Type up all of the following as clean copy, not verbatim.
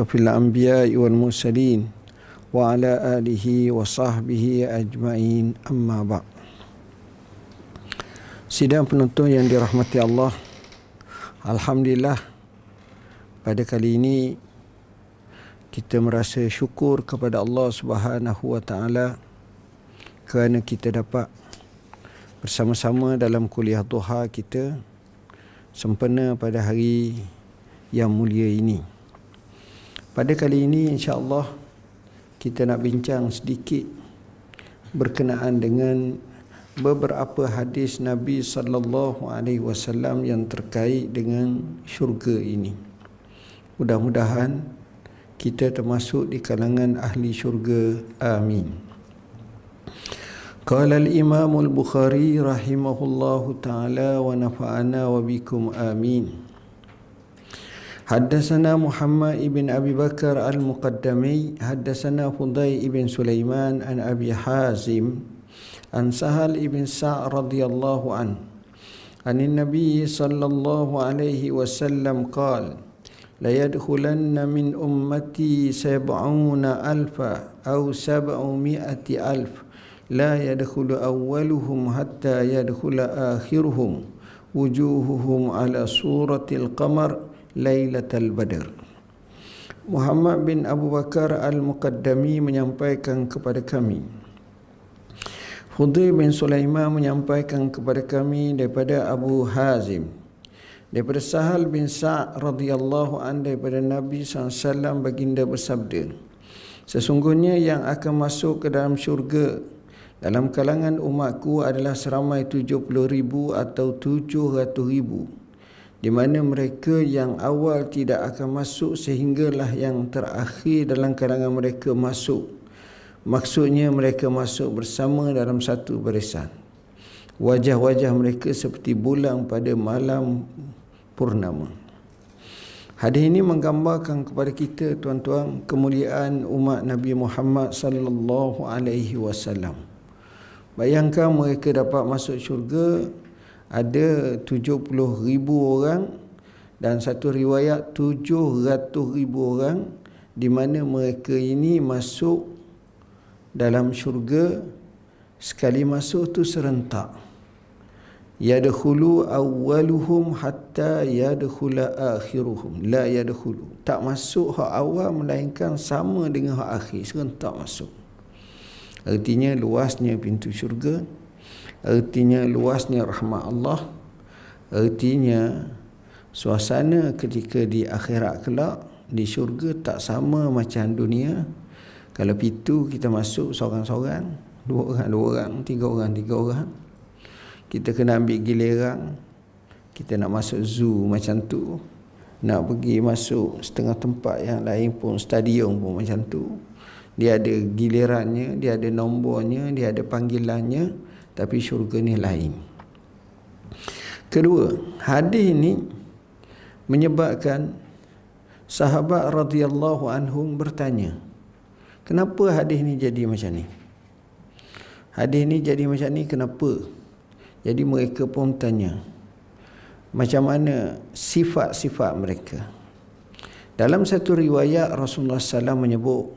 fil anbiya'i wal mursalin wa ala alihi wa sahbihi ajma'in, amma ba'. Sidang penonton yang dirahmati Allah, alhamdulillah, pada kali ini kita merasa syukur kepada Allah Subhanahu wa taala kerana kita dapat bersama-sama dalam kuliah duha kita sempena pada hari yang mulia ini. Pada kali ini insya-Allah kita nak bincang sedikit berkenaan dengan beberapa hadis Nabi sallallahu alaihi wasallam yang terkait dengan syurga ini. Mudah-mudahan kita termasuk di kalangan ahli syurga. Amin. Qala al-Imam al-Bukhari rahimahullahu ta'ala wa nafa'ana wa bikum amin. Haddatsana Muhammad ibn Abi Bakar al-Muqaddami, haddatsana Fudai ibn Sulaiman an Abi Hazim an Sahal ibn Sa' radhiyallahu an anin Nabi sallallahu alaihi wasallam qala la yadkhulanna min ummati 70,000 aw 700,000 la yadkhulu awwaluhum hatta yadkhula akhiruhum wujuhuhum ala suratil qamar Lailatul Badr. Muhammad bin Abu Bakar Al-Muqaddami menyampaikan kepada kami, Fudai bin Sulaiman menyampaikan kepada kami daripada Abu Hazim, daripada Sahal bin Sa' radhiyallahu anhu, daripada Nabi SAW baginda bersabda, sesungguhnya yang akan masuk ke dalam syurga dalam kalangan umatku adalah seramai 70,000 atau 700,000, di mana mereka yang awal tidak akan masuk sehinggalah yang terakhir dalam kalangan mereka masuk. Maksudnya mereka masuk bersama dalam satu barisan. Wajah-wajah mereka seperti bulan pada malam purnama. Hadis ini menggambarkan kepada kita, tuan-tuan, kemuliaan umat Nabi Muhammad sallallahu alaihi wasallam. Bayangkan mereka dapat masuk syurga, ada 70,000 orang, dan satu riwayat 700,000 orang, di mana mereka ini masuk dalam syurga sekali masuk tu serentak. Yadkhulu awwaluhum hatta yadkhula akhiruhum la yadkhulu, tak masuk hak awal melainkan sama dengan hak akhir, serentak masuk. Artinya luasnya pintu syurga, artinya luasnya rahmat Allah, artinya suasana ketika di akhirat kelak di syurga tak sama macam dunia. Kalau pintu kita masuk seorang-seorang, dua orang, tiga orang, kita kena ambil giliran. Kita nak masuk zoo macam tu, nak pergi masuk setengah tempat yang lain pun, stadium pun macam tu. Dia ada gilirannya, dia ada nombornya, dia ada panggilannya. Tapi syurga ni lain. Kedua, hadis ini menyebabkan sahabat radhiyallahu anhum bertanya, kenapa hadis ni jadi macam ni? Hadis ni jadi macam ni kenapa? Jadi mereka pun tanya, macam mana sifat-sifat mereka? Dalam satu riwayat Rasulullah SAW menyebut,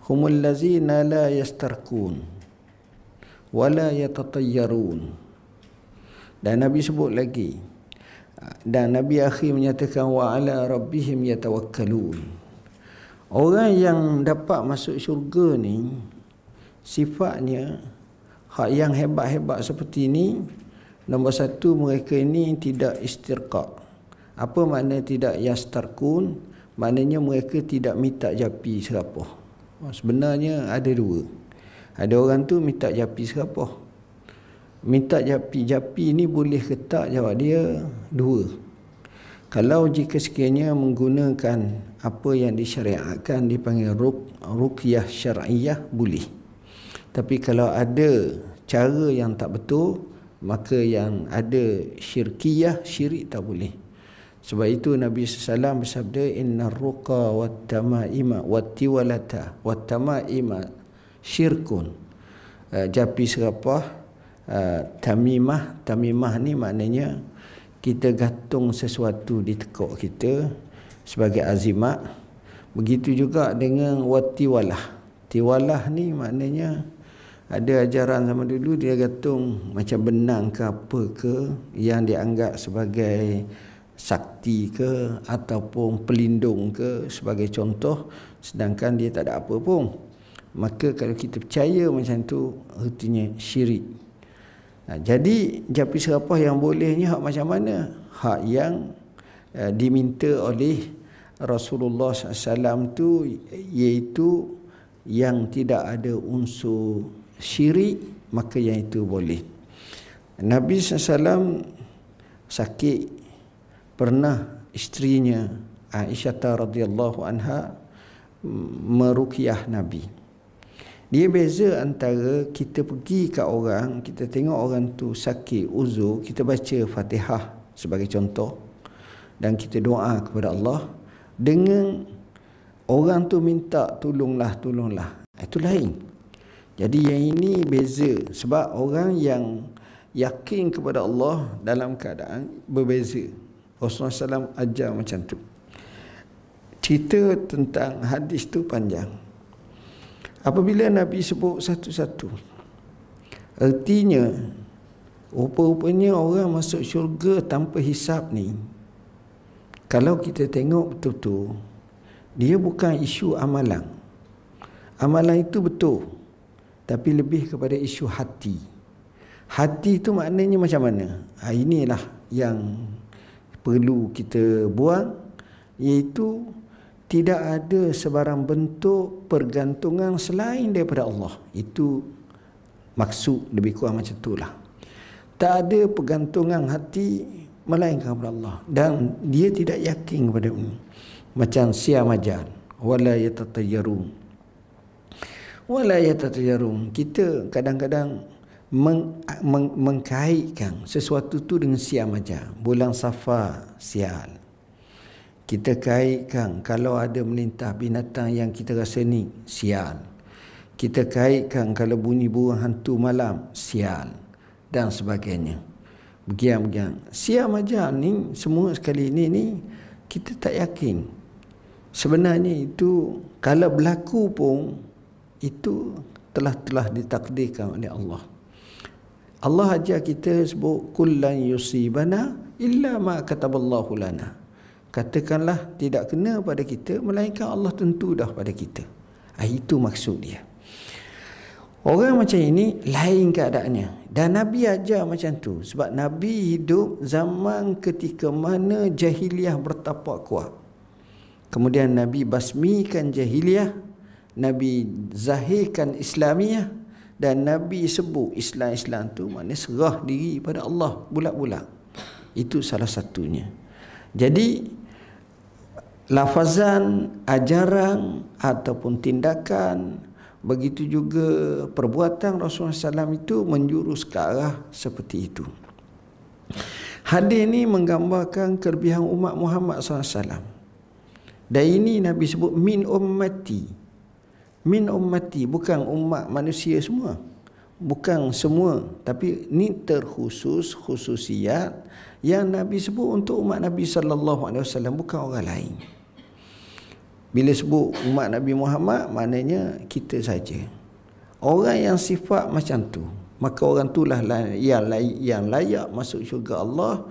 humul lazina la yastarkun wala yatatayyarun. Dan Nabi sebut lagi, dan Nabi akhir menyatakan wa ala rabbihim yatawakkalun. Orang yang dapat masuk syurga ni sifatnya hak yang hebat-hebat seperti ni. Nombor satu, mereka ini tidak istirqa. Apa makna tidak yastarkun? Maknanya mereka tidak minta japi serapah. Sebenarnya ada dua. Ada orang tu minta japi serapah. Minta japi ni boleh ke tak? Jawab dia dua. Kalau jika sekiranya menggunakan apa yang disyariatkan dipanggil ruqyah syar'iyah, boleh. Tapi kalau ada cara yang tak betul, maka yang ada syirkiyah, syirik, tak boleh. Sebab itu Nabi SAW bersabda, innar ruqa wat tamaima wat tiwalata wat tamaima syirkun. Japi serapah, tamimah ni maknanya kita gantung sesuatu di tekuk kita sebagai azimat, Begitu juga dengan watiwalah. Tiwalah ni maknanya ada ajaran zaman dulu dia gantung macam benang ke apa ke yang dianggap sebagai sakti ke ataupun pelindung ke sebagai contoh, sedangkan dia tak ada apa pun. Maka kalau kita percaya macam tu, artinya syirik. Jadi japi serapah yang bolehnya hak macam mana? Hak yang diminta oleh Rasulullah SAW tu, iaitu yang tidak ada unsur syirik, maka yang itu boleh. Nabi SAW sakit, pernah isterinya Aisyah radhiyallahu anha meruqyah Nabi. Dia beza antara kita pergi kat orang, kita tengok orang tu sakit, uzur, kita baca Fatihah sebagai contoh dan kita doa kepada Allah, dengan orang tu minta tolonglah. Itu lain. Jadi yang ini beza, sebab orang yang yakin kepada Allah dalam keadaan berbeza. Rasulullah SAW ajar macam tu. Cerita tentang hadis tu panjang. Apabila Nabi sebut satu-satu, artinya rupa-rupanya orang masuk syurga tanpa hisap ni, kalau kita tengok betul-betul, dia bukan isu amalan. Amalan itu betul, tapi lebih kepada isu hati. Hati itu maknanya macam mana? Inilah yang perlu kita buang, iaitu tidak ada sebarang bentuk pergantungan selain daripada Allah. Itu maksud lebih kurang macam itulah. Tak ada pergantungan hati melainkan kepada Allah, dan dia tidak yakin kepada ini. Macam siamajan, wala yatatayyarun. Kita kadang-kadang mengkaitkan sesuatu tu dengan siamajan. Bulan Safar, sial. Kita kaitkan kalau ada melintah binatang yang kita rasa ni, sial. Kita kaitkan kalau bunyi burung hantu malam, sial, dan sebagainya. Begian. Siamajan ni semua sekali ni kita tak yakin. Sebenarnya itu kalau berlaku pun itu telah ditakdirkan oleh Allah. Allah ajar kita sebut kullan yusibana illa ma kataballahu lana. Katakanlah tidak kena pada kita melainkan Allah tentu dah pada kita. Itu maksud dia. Orang macam ini lain keadaannya, dan Nabi ajar macam tu sebab Nabi hidup zaman ketika mana jahiliah bertapak kuat. Kemudian Nabi basmikan jahiliah, Nabi zahirkan Islamiah, dan Nabi sebut Islam tu maknanya serah diri pada Allah bulat-bulat. Itu salah satunya. Jadi lafazan, ajaran ataupun tindakan, begitu juga perbuatan Rasulullah SAW itu menjurus ke arah seperti itu. Hadis ini menggambarkan kelebihan umat Muhammad SAW. Dan ini Nabi sebut min ummati. Min ummati, bukan umat manusia semua. Bukan semua, tapi ini terkhusus, khususiat yang Nabi sebut untuk umat Nabi SAW, bukan orang lain. Bila sebut umat Nabi Muhammad, maknanya kita saja. Orang yang sifat macam tu, maka orang itulah yang layak masuk syurga Allah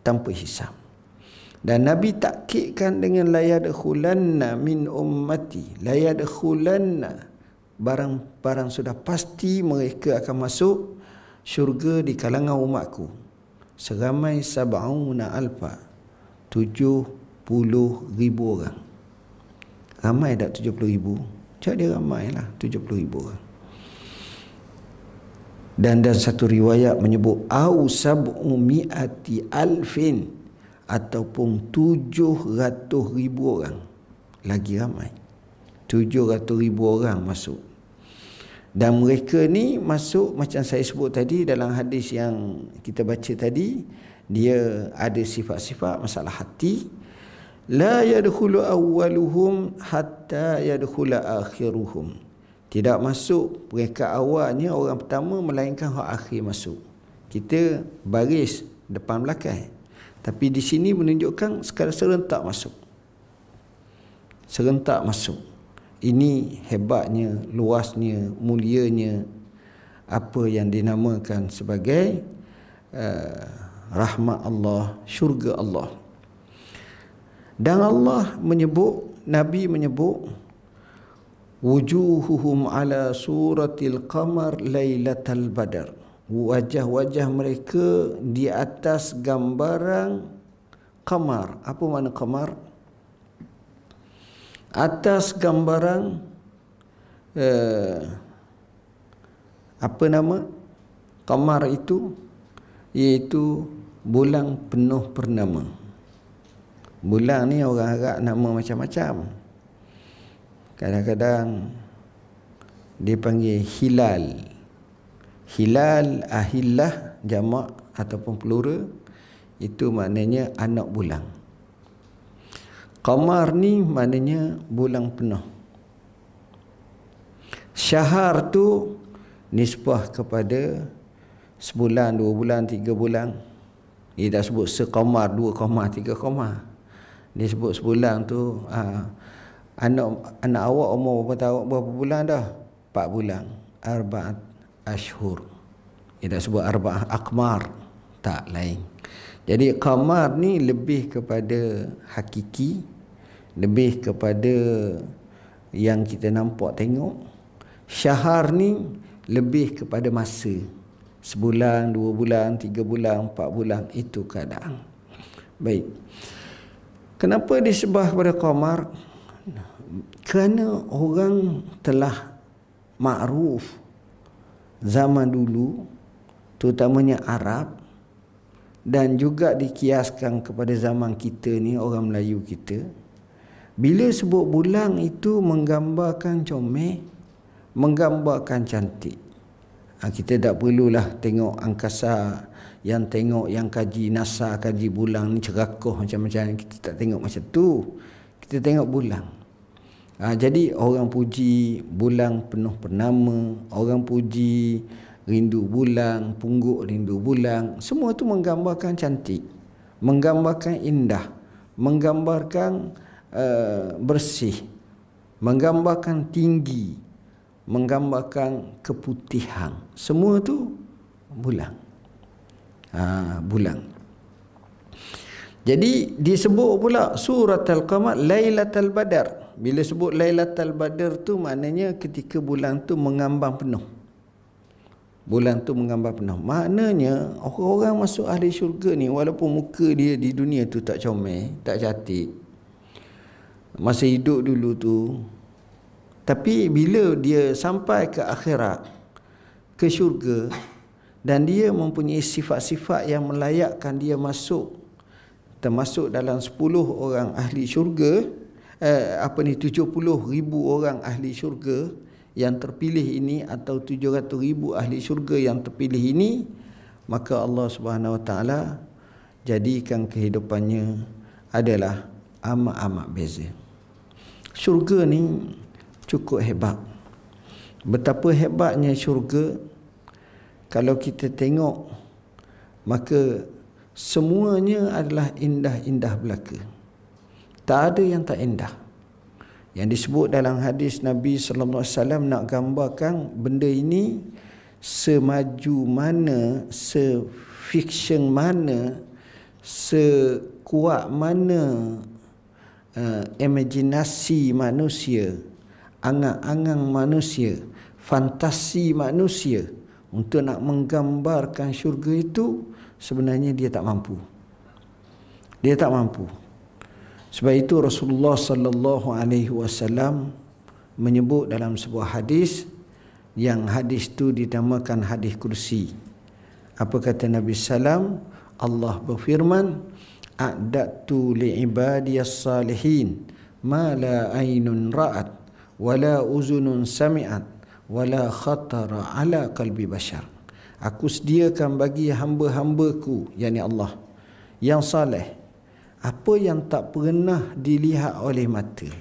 tanpa hisab. Dan Nabi takkidkan dengan la yadkhulanna min ummati, la yadkhulanna, barang sudah pasti mereka akan masuk syurga di kalangan umatku seramai 70,000, 70,000 orang. Ramai tak 70,000? Cak dia ramai lah, 70,000 orang. Dan satu riwayat menyebut au 700,000 ataupun 700,000 orang. Lagi ramai, 700,000 orang masuk. Dan mereka ni masuk macam saya sebut tadi dalam hadis yang kita baca tadi, dia ada sifat-sifat masalah hati. La yadkhulu awwaluhum hatta yadkhula akhiruhum. Tidak masuk mereka awalnya, orang pertama, melainkan hak akhir masuk. Kita baris depan belakang, tapi di sini menunjukkan secara serentak masuk. serentak masuk. Ini hebatnya, luasnya, mulianya apa yang dinamakan sebagai rahmat Allah, syurga Allah. Dan Allah menyebut, Nabi menyebut, wujuhuhum ala suratil qamar lailatal badar. Wajah-wajah mereka di atas gambaran qamar. Apa makna qamar? Atas gambaran apa nama qamar itu, iaitu bulan penuh purnama. Bulan ni orang Arab nama macam-macam. Kadang-kadang dipanggil hilal. Hilal, ahillah, jamak ataupun plural, itu maknanya anak bulan. Qamar ni maknanya bulan penuh. Syahar tu nisbah kepada sebulan, 2 bulan, 3 bulan. Dia tak sebut seqamar, 2 qamar, 3 qamar. Dia sebut sebulan tu anak awak umur berapa tahun, berapa bulan dah? 4 bulan. Arba'at ashhur. Dia tak sebut arba'ah aqmar. Tak, lain. Jadi qamar ni lebih kepada hakiki, lebih kepada yang kita nampak tengok. Syahar ni lebih kepada masa. Sebulan, 2 bulan, 3 bulan, 4 bulan, itu keadaan. Baik. Kenapa disebut kepada qamar? Kerana orang telah makruf zaman dulu, terutamanya Arab, dan juga dikiaskan kepada zaman kita ni, orang Melayu kita, bila sebut bulan itu menggambarkan comel, menggambarkan cantik. Kita tak perlulah tengok angkasa, yang tengok yang kaji NASA, kaji bulan ni cerakoh macam-macam. Kita tak tengok macam tu. Kita tengok bulan. Jadi orang puji bulan penuh purnama, orang puji rindu bulan, pungguk rindu bulan. Semua tu menggambarkan cantik, menggambarkan indah, menggambarkan bersih, menggambarkan tinggi, menggambarkan keputihan. Semua tu bulan. Bulan. Jadi disebut pula surat Al-Qamar Lailatul Badar. Bila sebut Lailatul Badar tu maknanya ketika bulan tu mengambang penuh. Bulan tu mengambang penuh. Maknanya orang-orang masuk ahli syurga ni, walaupun muka dia di dunia tu tak comel, tak cantik, masa hidup dulu tu, tapi bila dia sampai ke akhirat, ke syurga, dan dia mempunyai sifat-sifat yang melayakkan dia masuk, termasuk dalam 10 orang ahli syurga, 70,000 orang ahli syurga yang terpilih ini, atau 700,000 ahli syurga yang terpilih ini, maka Allah Subhanahu Wa Taala jadikan kehidupannya adalah amat-amat beza. Syurga ni cukup hebat. Betapa hebatnya syurga, kalau kita tengok, maka semuanya adalah indah-indah belaka. Tak ada yang tak indah. Yang disebut dalam hadis Nabi sallallahu alaihi wasallam nak gambarkan benda ini semaju mana, sefiction mana, sekuat mana imajinasi manusia, angan-angan manusia, fantasi manusia untuk nak menggambarkan syurga itu, sebenarnya dia tak mampu. Dia tak mampu. Sebab itu Rasulullah sallallahu alaihi wasallam menyebut dalam sebuah hadis, yang hadis itu dinamakan hadis kursi. Apa kata Nabi sallam? Allah berfirman, a'datu li'ibadiyas salihin ma la aynun ra'at wala uzunun sami'at wala khatara ala qalbi bashar. Aku sediakan bagi hamba-hambaku, yakni Allah, yang saleh, apa yang tak pernah dilihat oleh mata.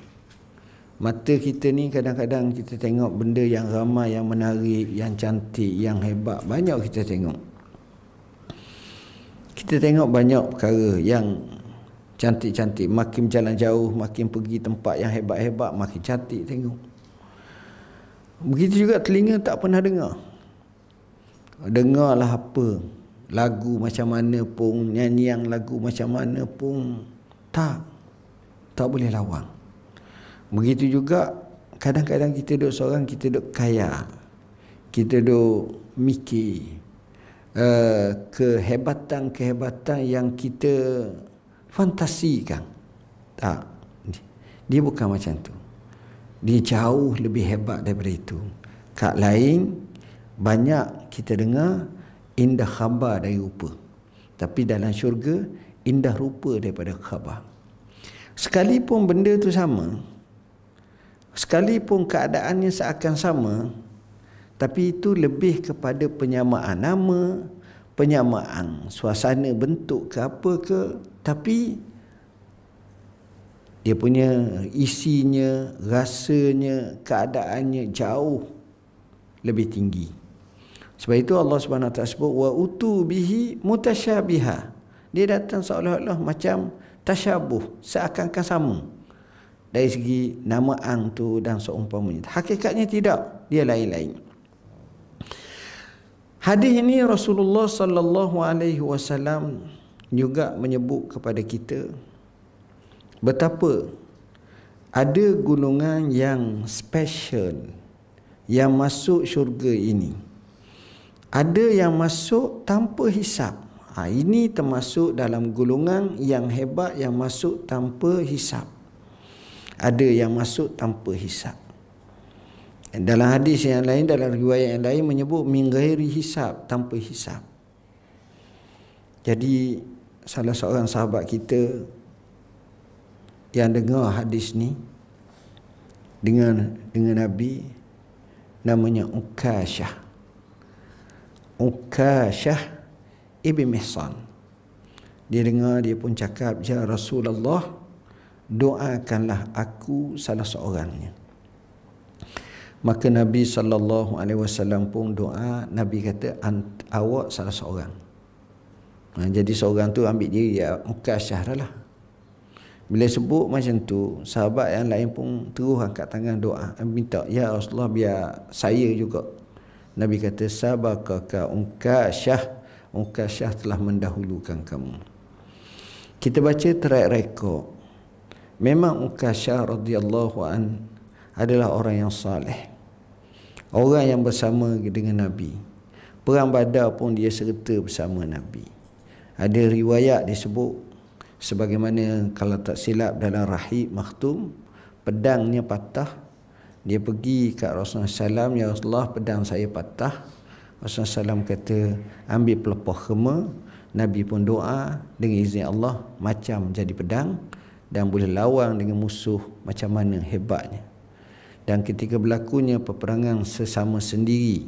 Mata kita ni kadang-kadang kita tengok benda yang ramai, yang menarik, yang cantik, yang hebat, banyak kita tengok. Kita tengok banyak perkara yang cantik-cantik. Makin jalan jauh, makin pergi tempat yang hebat-hebat, makin cantik tengok. Begitu juga telinga tak pernah dengar. Dengarlah apa, lagu macam mana pun, nyanyian lagu macam mana pun, tak boleh lawan. Begitu juga kadang-kadang kita duduk seorang, kita duduk kaya, kita duduk mikir kehebatan-kehebatan yang kita fantasikan. Tak, dia bukan macam tu. Dia jauh lebih hebat daripada itu. Kat lain banyak kita dengar indah khabar dari rupa, tapi dalam syurga indah rupa daripada khabar. Sekalipun benda tu sama, sekalipun keadaannya seakan sama, tapi itu lebih kepada penyamaan nama, penyamaan suasana, bentuk ke apa ke, tapi dia punya isinya, rasanya, keadaannya jauh lebih tinggi. Sebab itu Allah Subhanahu Wa Taala sebut wa utu bihi mutasyabiha. Dia datang seolah-olah macam tasyabuh, seakan-akan sama dari segi namaan tu dan seumpamanya. Hakikatnya tidak, dia lain-lain. Hadis ini Rasulullah sallallahu alaihi wasallam juga menyebut kepada kita betapa ada golongan yang special yang masuk syurga ini. Ada yang masuk tanpa hisap. Ini termasuk dalam golongan yang hebat yang masuk tanpa hisap. Ada yang masuk tanpa hisap. Dalam hadis yang lain, dalam riwayat yang lain menyebut min ghairi hisab, tanpa hisab. Jadi salah seorang sahabat kita yang dengar hadis ni dengan Nabi, namanya Ukasyah Ibn Mihsan. Dia dengar, dia pun cakap, ya Rasulullah, doakanlah aku salah seorangnya. Maka Nabi SAW pun doa. Nabi kata, awak salah seorang. Jadi seorang tu ambil diri, ya Ukasyah dah lah. Bila sebut macam tu, sahabat yang lain pun terus angkat tangan doa, minta, ya Rasulullah, biar saya juga. Nabi kata, sabaqaka Ukasyah, Ukasyah telah mendahulukan kamu. Kita baca track record, memang Ukasyah radhiyallahu an adalah orang yang saleh, orang yang bersama dengan Nabi. Perang Badar pun dia serta bersama Nabi. Ada riwayat disebut, sebagaimana kalau tak silap dalam Rahib Makhtum, pedangnya patah. Dia pergi kat Rasulullah SAW, ya Rasulullah, pedang saya patah. Rasulullah SAW kata, ambil pelepah kema. Nabi pun doa, dengan izin Allah, macam jadi pedang dan boleh lawan dengan musuh macam mana hebatnya. Dan ketika berlakunya peperangan sesama sendiri,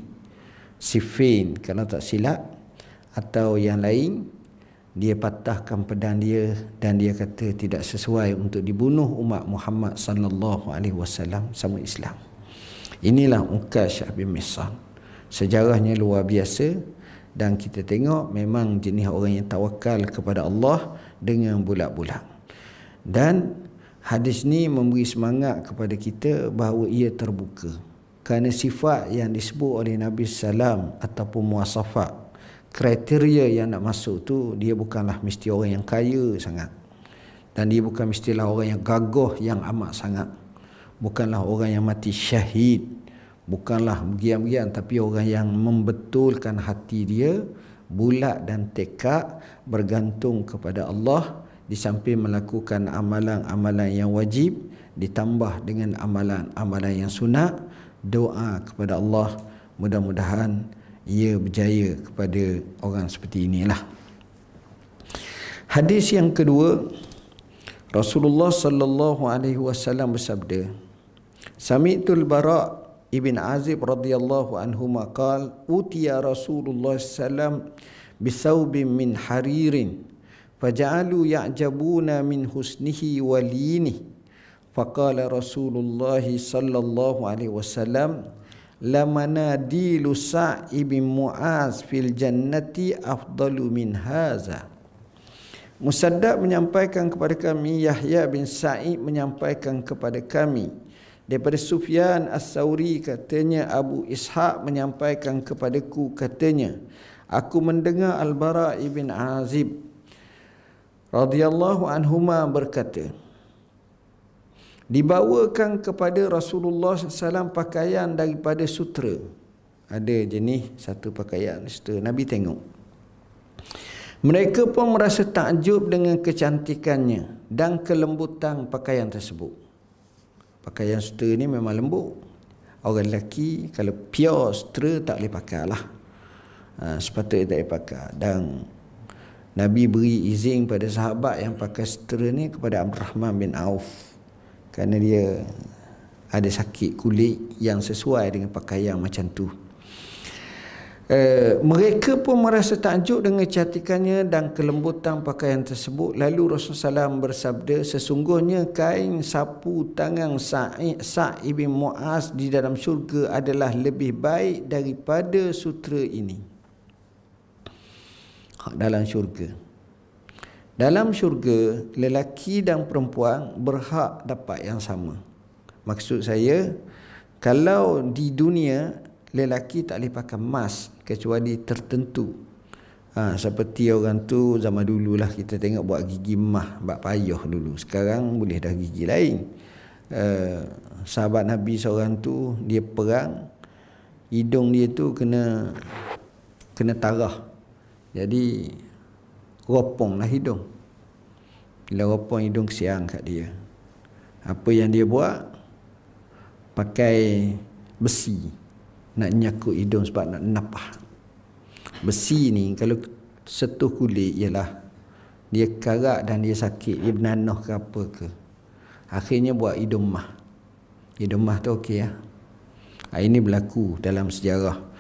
Siffin kalau tak silap, atau yang lain, dia patahkan pedang dia dan dia kata tidak sesuai untuk dibunuh umat Muhammad sallallahu alaihi wasallam sama Islam. Inilah Ukasyah bin Mihsan. Sejarahnya luar biasa dan kita tengok memang jenis orang yang tawakal kepada Allah dengan bulat-bulat. Dan hadis ni memberi semangat kepada kita bahawa ia terbuka. Kerana sifat yang disebut oleh Nabi SAW ataupun muasafat, kriteria yang nak masuk tu, dia bukanlah mesti orang yang kaya sangat. Dan dia bukan mestilah orang yang gagah yang amat sangat. Bukanlah orang yang mati syahid. Bukanlah begian-begian, tapi orang yang membetulkan hati dia, bulat dan tekad, bergantung kepada Allah, di samping melakukan amalan-amalan yang wajib, ditambah dengan amalan-amalan yang sunat. Doa kepada Allah, mudah-mudahan ia berjaya kepada orang seperti inilah. Hadis yang kedua, Rasulullah sallallahu alaihi wasallam bersabda, Sami'tul Bara' ibn Azib radhiyallahu anhu maqal, utiya Rasulullah sallam bisawbin min haririn faja'alu ya'jabuna min husnihi wa linihi. Faqala Rasulullah sallallahu alaihi wasallam, la manadilu Sa'ib bin Mu'az fil jannati afdalu min haza. Musaddad menyampaikan kepada kami, Yahya bin Sa'id menyampaikan kepada kami. Daripada Sufyan As-Sauri katanya, Abu Ishaq menyampaikan kepadaku katanya, aku mendengar Al-Bara' ibn Azib radhiyallahu anhuma berkata, dibawakan kepada Rasulullah SAW pakaian daripada sutera. Ada jenis satu pakaian sutera, Nabi tengok. Mereka pun merasa takjub dengan kecantikannya dan kelembutan pakaian tersebut. Pakaian sutera ni memang lembut. Orang lelaki kalau pure sutera tak boleh pakai lah. Sepatutnya tak boleh pakai. Dan Nabi beri izin pada sahabat yang pakai sutera ni kepada Abdurrahman bin Auf, kerana dia ada sakit kulit yang sesuai dengan pakaian macam tu. Mereka pun merasa takjub dengan kecantikannya dan kelembutan pakaian tersebut. Lalu Rasulullah SAW bersabda, sesungguhnya kain sapu tangan Sa'id bin Mu'az di dalam syurga adalah lebih baik daripada sutera ini. Dalam syurga, dalam syurga lelaki dan perempuan berhak dapat yang sama. Maksud saya, kalau di dunia lelaki tak boleh pakai emas kecuali tertentu. Seperti orang tu zaman dulu lah, kita tengok buat gigi emas, buat payah dulu. Sekarang boleh dah gigi lain. Sahabat Nabi seorang tu, dia perang, hidung dia tu kena tarah. Jadi ropong lah hidung. Bila ropong hidung, kesian kat dia. Apa yang dia buat? Pakai besi nak nyakut hidung sebab nak napah. Besi ni kalau sentuh kulit, ialah dia karat dan dia sakit, dia bernanah ke apa ke. Akhirnya buat hidung mah. Hidung mah tu okey ya. Ini berlaku dalam sejarah.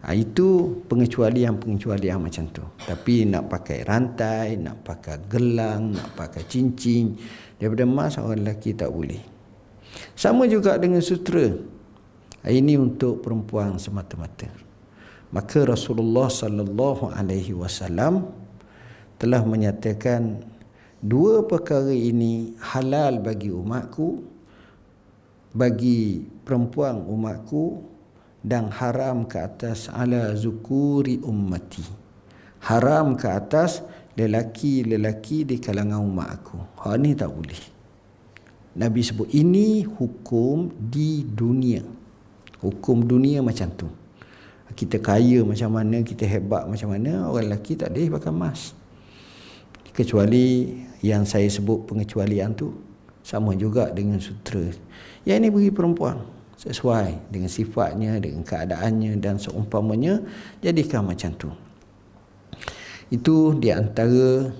Itu pengecualian macam tu. Tapi nak pakai rantai, nak pakai gelang, nak pakai cincin daripada emas, orang lelaki tak boleh. Sama juga dengan sutera. Ini untuk perempuan semata-mata. Maka Rasulullah sallallahu alaihi wasallam telah menyatakan dua perkara ini halal bagi umatku, bagi perempuan umatku, dan haram ke atas ala zukuri ummati. Haram ke atas lelaki-lelaki di kalangan umat aku. Hak ni tak boleh. Nabi sebut ini hukum di dunia. Hukum dunia macam tu. Kita kaya macam mana, kita hebat macam mana, orang lelaki tak boleh pakai emas. Kecuali yang saya sebut pengecualian tu, sama juga dengan sutera. Yang ini bagi perempuan, sesuai dengan sifatnya, dengan keadaannya dan seumpamanya, jadikan macam tu. Itu di antara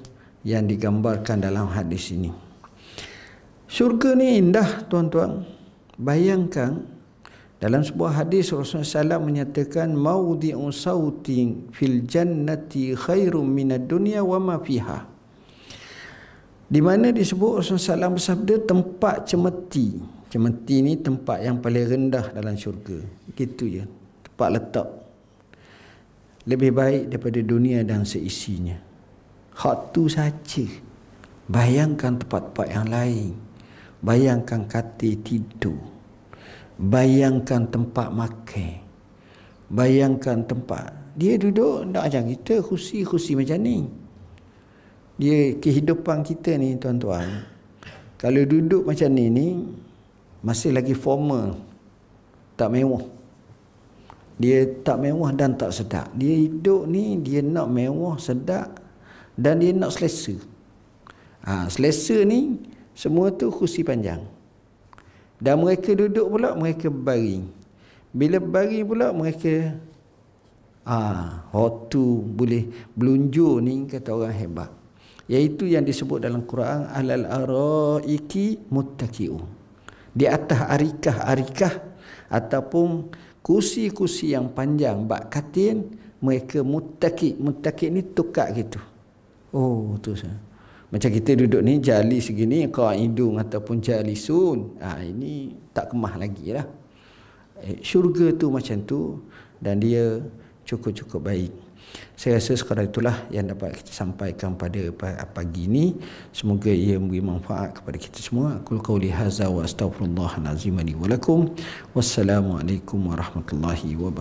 yang digambarkan dalam hadis ini. Syurga ni indah tuan-tuan. Bayangkan dalam sebuah hadis Rasulullah SAW menyatakan maudhi'u sautin fil jannati khairum minad dunya wa ma fiha. Di mana disebut Rasulullah SAW bersabda tempat cemeti. Cemeti ni tempat yang paling rendah dalam syurga. Gitu je. Tempat letak. Lebih baik daripada dunia dan seisinya. Hak tu saja. Bayangkan tempat-tempat yang lain. Bayangkan katil tidur. Bayangkan tempat makan. Bayangkan tempat. Dia duduk tak macam kita, kursi-kursi macam ni. Dia kehidupan kita ni tuan-tuan, kalau duduk macam ni masih lagi formal, tak mewah. Dia tak mewah dan tak sedap. Dia hidup ni, dia nak mewah, sedap dan dia nak selesa. Selesa ni semua tu kursi panjang. Dan mereka duduk pula, mereka berbaring. Bila berbaring pula mereka waktu boleh belunjur ni, kata orang hebat. Iaitu yang disebut dalam Quran alal araiki muttaqi'un. Di atas arikah-arikah ataupun kursi-kursi yang panjang bak katil, mereka muttaqi. Muttaqi ni tukar gitu. Oh tu sah. Macam kita duduk ni jali segini, qa'idun ataupun jalisun. Ini tak kemah lagi lah. Syurga tu macam tu dan dia cukup-cukup baik. Saya rasa sekadar itulah yang dapat kita sampaikan pada pagi ini. Semoga ia memberi manfaat kepada kita semua. Aqul qauli hadza wa astaghfirullahal azim li wa lakum. Wassalamualaikum warahmatullahi wabarakatuh.